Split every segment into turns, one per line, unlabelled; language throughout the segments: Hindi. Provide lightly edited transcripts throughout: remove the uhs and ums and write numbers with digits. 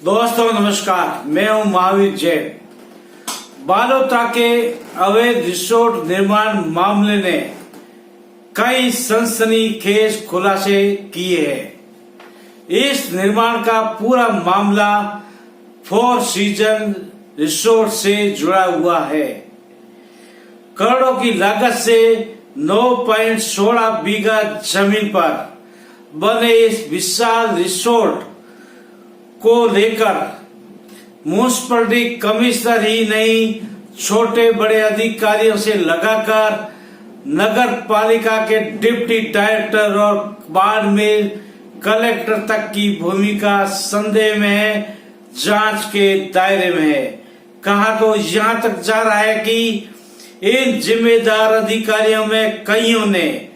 दोस्तों नमस्कार, मैं हूं महावीर जैन। बालोतरा के अवैध रिसोर्ट निर्माण मामले ने कई सनसनीखेज खुलासे किए हैं। इस निर्माण का पूरा मामला फोर सीजन रिसोर्ट से जुड़ा हुआ है। करोड़ों की लागत से 9.16 बीघा जमीन पर बने इस विशाल रिसोर्ट को लेकर म्युनिसिपलिटी कमिश्नर ही नहीं, छोटे बड़े अधिकारियों से लगाकर नगर पालिका के डिप्टी डायरेक्टर और बाद में कलेक्टर तक की भूमिका संदेह में है, जांच के दायरे में है। कहा तो यहाँ तक जा रहा है कि इन जिम्मेदार अधिकारियों में कईयों ने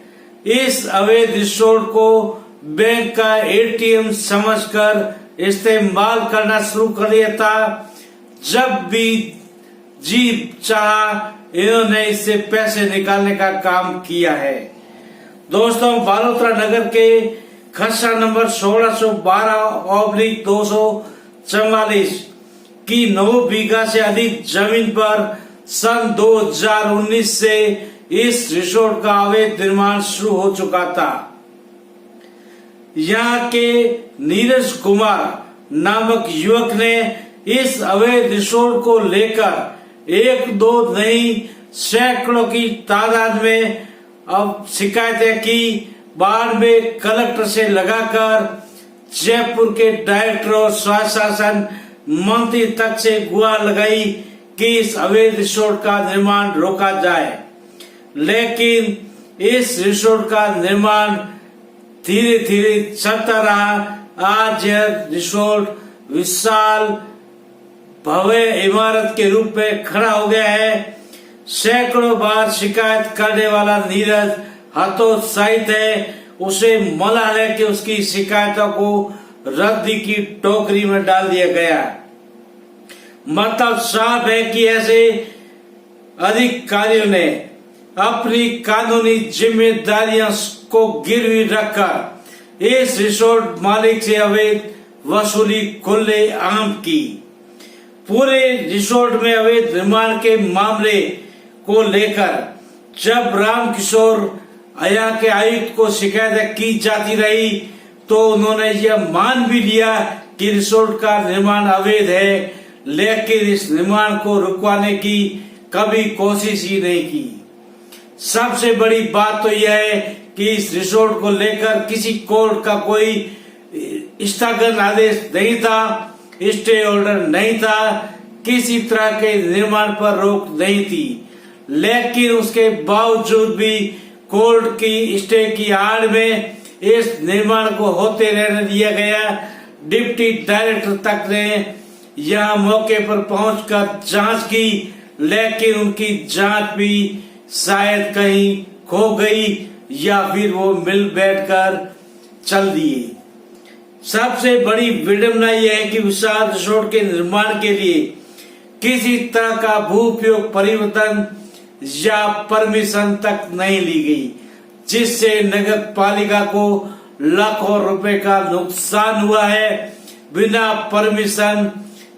इस अवैध रिसोर्ट को बैंक का एटीएम समझकर इस्तेमाल करना शुरू कर दिया था। जब भी जी चाहा इन्होंने इससे पैसे निकालने का काम किया है। दोस्तों, बालोतरा नगर के खसरा नंबर 1612/244 की 9 बीघा से अधिक जमीन पर सन 2019 से इस रिसोर्ट का अवैध निर्माण शुरू हो चुका था। यहाँ के नीरज कुमार नामक युवक ने इस अवैध रिसोर्ट को लेकर एक दो नहीं सैकड़ों की तादाद में अब शिकायतें की। बाद में कलेक्टर से लगाकर जयपुर के डायरेक्टर और स्वशासन मंत्री तक से गुहार लगाई कि इस अवैध रिसोर्ट का निर्माण रोका जाए, लेकिन इस रिसोर्ट का निर्माण धीरे धीरे चलता रहा। आज यह रिसोर्ट विशाल भव्य इमारत के रूप में खड़ा हो गया है। सैकड़ों बार शिकायत करने वाला नीरज हतोत्साहित है। उसे मलाल है कि उसकी शिकायतों को रद्दी की टोकरी में डाल दिया गया। मतलब साफ है कि ऐसे अधिकारियों ने अपनी कानूनी जिम्मेदारियों को गिरवी रखकर इस रिसोर्ट मालिक से अवैध वसूली खुलेआम की। पूरे रिसोर्ट में अवैध निर्माण के मामले को लेकर जब रामकिशोर अया के आयुक्त को शिकायत की जाती रही तो उन्होंने यह मान भी लिया कि रिसोर्ट का निर्माण अवैध है, लेकिन इस निर्माण को रुकवाने की कभी कोशिश ही नहीं की। सबसे बड़ी बात तो यह है कि इस रिसोर्ट को लेकर किसी कोर्ट का कोई स्थगन आदेश नहीं था, स्टे ऑर्डर नहीं था, किसी तरह के निर्माण पर रोक नहीं थी, लेकिन उसके बावजूद भी कोर्ट की स्टे की आड़ में इस निर्माण को होते रहने दिया गया। डिप्टी डायरेक्टर तक ने यहाँ मौके पर पहुंचकर जांच की, लेकिन उनकी जांच भी शायद कहीं खो गई या फिर वो मिल बैठकर चल दिए। सबसे बड़ी विडंबना यह है कि विशाल रिसोर्ट के निर्माण के लिए किसी तरह का भू उपयोग परिवर्तन या परमिशन तक नहीं ली गई, जिससे नगर पालिका को लाखों रुपए का नुकसान हुआ है। बिना परमिशन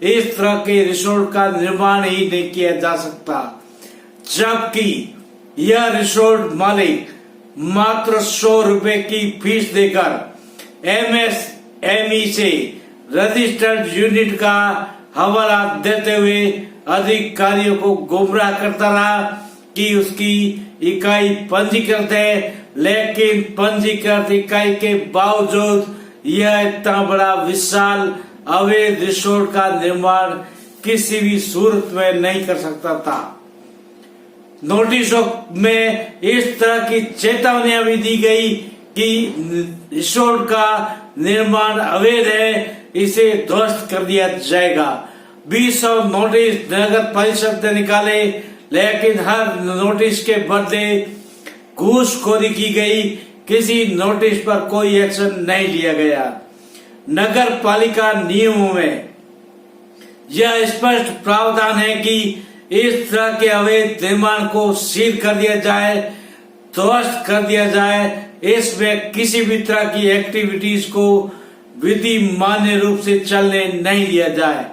इस तरह के रिसोर्ट का निर्माण ही नहीं किया जा सकता, जबकि यह रिसोर्ट मालिक मात्र 100 रुपए की फीस देकर MSME से रजिस्टर्ड यूनिट का हवाला देते हुए अधिकारियों को गुमराह करता रहा कि उसकी इकाई पंजीकृत है, लेकिन पंजीकृत इकाई के बावजूद यह इतना बड़ा विशाल अवैध रिसोर्ट का निर्माण किसी भी सूरत में नहीं कर सकता था। नोटिसों में इस तरह की चेतावनियां भी दी गई कि रिसोर्ट का निर्माण अवैध है, इसे ध्वस्त कर दिया जाएगा। 20 नोटिस नगर परिषद ने निकाले, लेकिन हर नोटिस के बदले घूसखोरी की गई। किसी नोटिस पर कोई एक्शन नहीं लिया गया। नगर पालिका नियमों में यह स्पष्ट प्रावधान है कि इस तरह के अवैध निर्माण को सील कर दिया जाए, ध्वस्त कर दिया जाए। इसमें किसी भी तरह की एक्टिविटीज को विधि मान्य रूप से चलने नहीं दिया जाए।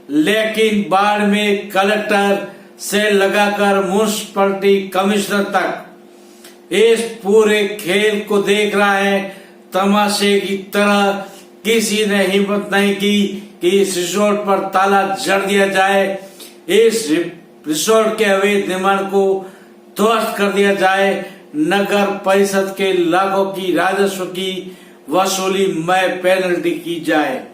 लेकिन बाढ़ में कलेक्टर से लगाकर म्युनिसिपलिटी कमिश्नर तक इस पूरे खेल को देख रहा है। तमाशे की तरह किसी ने हिम्मत नहीं की कि इस रिसोर्ट पर ताला जड़ दिया जाए, इस रिसोर्ट के अवैध निर्माण को ध्वस्त कर दिया जाए, नगर परिषद के लाखों की राजस्व की वसूली में पेनल्टी की जाए।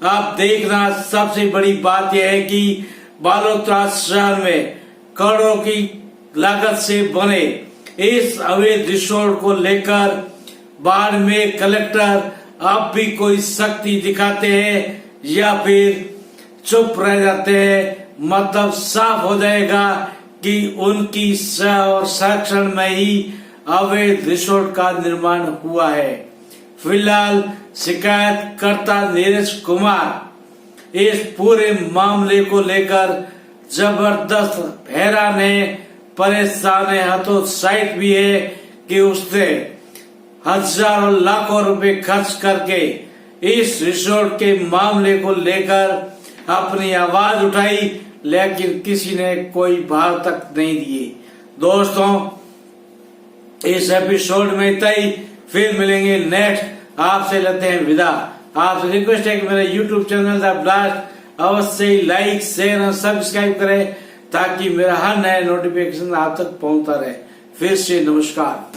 अब देखना, सबसे बड़ी बात यह है कि बालोतरा शहर में करोड़ों की लागत से बने इस अवैध रिसोर्ट को लेकर बाढ़ में कलेक्टर अब भी कोई सख्ती दिखाते हैं या फिर चुप रह जाते हैं। मतलब साफ हो जाएगा कि उनकी संरक्षण में ही अवैध रिसोर्ट का निर्माण हुआ है। फिलहाल शिकायतकर्ता नीरज कुमार इस पूरे मामले को लेकर जबरदस्त हैरान है, परेशान है, हतोत्साहित भी है कि उसने हजारों लाखों रुपए खर्च करके इस रिसोर्ट के मामले को लेकर अपनी आवाज उठाई, लेकिन किसी ने कोई भाव तक नहीं दिए। दोस्तों, इस एपिसोड में इतना ही, फिर मिलेंगे नेक्स्ट। आपसे लेते हैं विदा। आपसे रिक्वेस्ट है कि मेरे YouTube चैनल द ब्लास्ट अवश्य ही लाइक, शेयर और सब्सक्राइब करें ताकि मेरा हर नया नोटिफिकेशन आप तक पहुंचता रहे। फिर से नमस्कार।